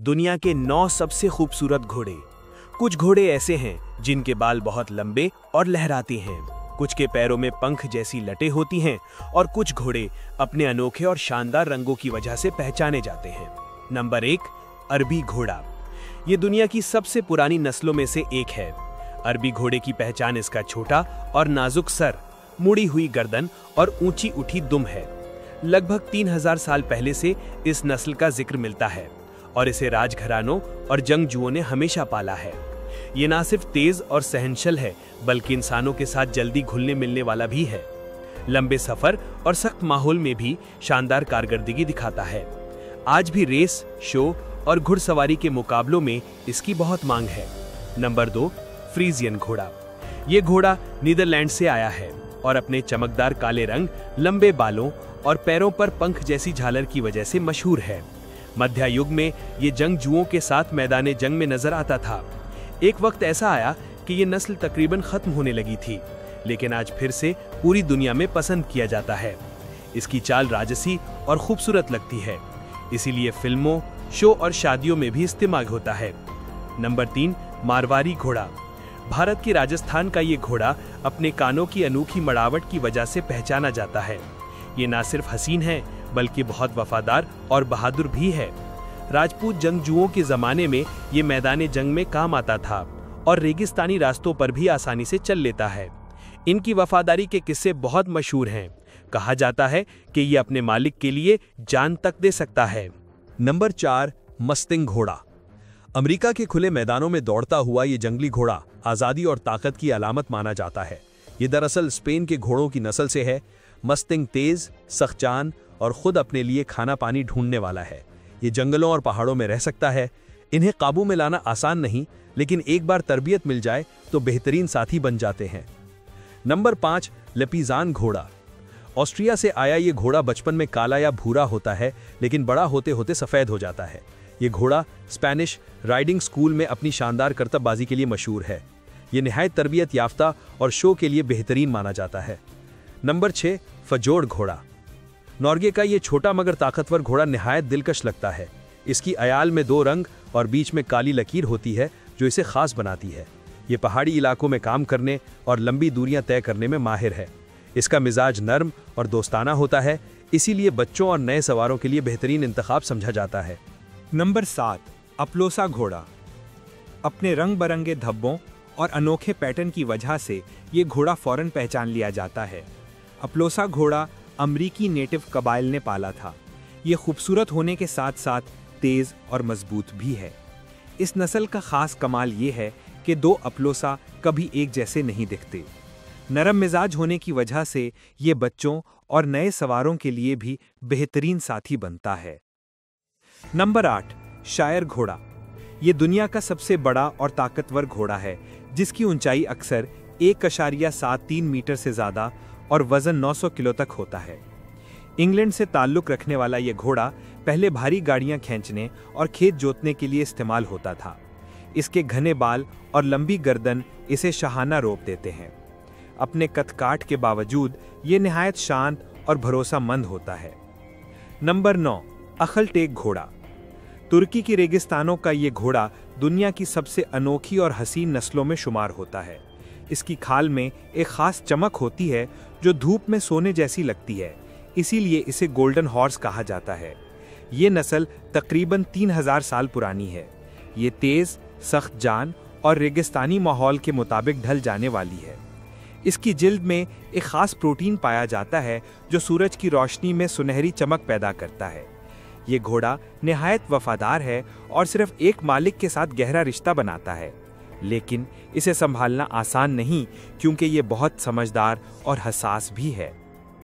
दुनिया के 9 सबसे खूबसूरत घोड़े। कुछ घोड़े ऐसे हैं जिनके बाल बहुत लंबे और लहराते हैं, कुछ के पैरों में पंख जैसी लटें होती हैं और कुछ घोड़े अपने अनोखे और शानदार रंगों की वजह से पहचाने जाते हैं। नंबर 1, अरबी घोड़ा। ये दुनिया की सबसे पुरानी नस्लों में से एक है। अरबी घोड़े की पहचान इसका छोटा और नाजुक सर, मुड़ी हुई गर्दन और ऊंची उठी दुम है। लगभग 3000 साल पहले से इस नस्ल का जिक्र मिलता है और इसे राजघरानों और जंगजुओं ने हमेशा पाला है। ये ना सिर्फ तेज और सहनशील है, बल्कि इंसानों के साथ जल्दी घुलने मिलने वाला भी है। लंबे सफर और सख्त माहौल में भी शानदार कारकर्दगी दिखाता है। आज भी रेस, शो और घुड़सवारी के मुकाबलों में इसकी बहुत मांग है। नंबर 2, फ्रीजियन घोड़ा। ये घोड़ा नीदरलैंड से आया है और अपने चमकदार काले रंग, लंबे बालों और पैरों पर पंख जैसी झालर की वजह से मशहूर है। मध्य युग में ये जंगजुओं के साथ मैदाने जंग में नजर आता था। एक वक्त ऐसा आया कि ये नस्ल तकरीबन खत्म होने लगी थी, लेकिन आज फिर से पूरी दुनिया में पसंद किया जाता है। इसकी चाल राजसी और खूबसूरत लगती है, इसीलिए फिल्मों, शो और शादियों में भी इस्तेमाल होता है। नंबर 3, मारवाड़ी घोड़ा। भारत के राजस्थान का ये घोड़ा अपने कानों की अनोखी मड़ावट की वजह से पहचाना जाता है। ये ना सिर्फ हसीन है, बल्कि बहुत वफादार और बहादुर भी है। राजपूत जंगजुओं के जमाने में ये मैदाने जंग में काम आता था और रेगिस्तानी रास्तों पर भी आसानी से चल लेता है। इनकी वफादारी के किस्से बहुत मशहूर हैं। कहा जाता है कि ये अपने मालिक के लिए जान तक दे सकता है। नंबर 4, मस्तिंग घोड़ा। अमेरिका के खुले मैदानों में दौड़ता हुआ ये जंगली घोड़ा आज़ादी और ताकत की अलामत माना जाता है। ये दरअसल स्पेन के घोड़ों की नस्ल से है। मस्तिंग तेज, सख्तजान और खुद अपने लिए खाना पानी ढूंढने वाला है। ये जंगलों और पहाड़ों में रह सकता है। इन्हें काबू में लाना आसान नहीं, लेकिन एक बार तरबियत मिल जाए तो बेहतरीन साथी बन जाते हैं। नंबर 5, लपीजान घोड़ा। ऑस्ट्रिया से आया ये घोड़ा बचपन में काला या भूरा होता है, लेकिन बड़ा होते होते सफ़ेद हो जाता है। ये घोड़ा स्पेनिश राइडिंग स्कूल में अपनी शानदार करतबबाजी के लिए मशहूर है। ये निहायत तरबियत याफ्ता और शो के लिए बेहतरीन माना जाता है। नंबर 6, फजोड़ घोड़ा। नॉर्वे का ये छोटा मगर ताकतवर घोड़ा निहायत दिलकश लगता है। इसकी अयाल में 2 रंग और बीच में काली लकीर होती है, जो इसे खास बनाती है। ये पहाड़ी इलाकों में काम करने और लंबी दूरियां तय करने में माहिर है। इसका मिजाज नर्म और दोस्ताना होता है, इसीलिए बच्चों और नए सवारों के लिए बेहतरीन इंतखाब समझा जाता है। नंबर 7, अपलोसा घोड़ा। अपने रंग बरंगे धब्बों और अनोखे पैटर्न की वजह से ये घोड़ा फौरन पहचान लिया जाता है। अपलोसा घोड़ा अमरीकी नेटिव कबाइल ने पाला था। ये खूबसूरत होने के साथ साथ तेज और मजबूत भी है। इस नस्ल का खास कमाल ये है कि 2 अपलोसा कभी एक जैसे नहीं दिखते। नरम मिजाज होने की वजह से ये बच्चों और नए सवारों के लिए भी बेहतरीन साथी बनता है। नंबर 8, शायर घोड़ा। ये दुनिया का सबसे बड़ा और ताकतवर घोड़ा है, जिसकी ऊंचाई अक्सर 1.73 मीटर से ज्यादा और वजन 900 किलो तक होता है। इंग्लैंड से ताल्लुक रखने वाला यह घोड़ा पहले भारी गाड़ियां खींचने और खेत जोतने के लिए इस्तेमाल होता था। इसके घने बाल और लंबी गर्दन इसे शाहाना रोप देते हैं। अपने कद-काठ के बावजूद ये निहायत शांत और भरोसामंद होता है। नंबर 9, अखलटेक घोड़ा। तुर्की की रेगिस्तानों का ये घोड़ा दुनिया की सबसे अनोखी और हसीन नस्लों में शुमार होता है। इसकी खाल में एक खास चमक होती है जो धूप में सोने जैसी लगती है, इसीलिए इसे गोल्डन हॉर्स कहा जाता है। ये नस्ल तकरीबन 3000 साल पुरानी है। ये तेज, सख्त जान और रेगिस्तानी माहौल के मुताबिक ढल जाने वाली है। इसकी जिल्द में एक खास प्रोटीन पाया जाता है जो सूरज की रोशनी में सुनहरी चमक पैदा करता है। ये घोड़ा निहायत वफादार है और सिर्फ एक मालिक के साथ गहरा रिश्ता बनाता है, लेकिन इसे संभालना आसान नहीं, क्योंकि ये बहुत समझदार और हसास भी है।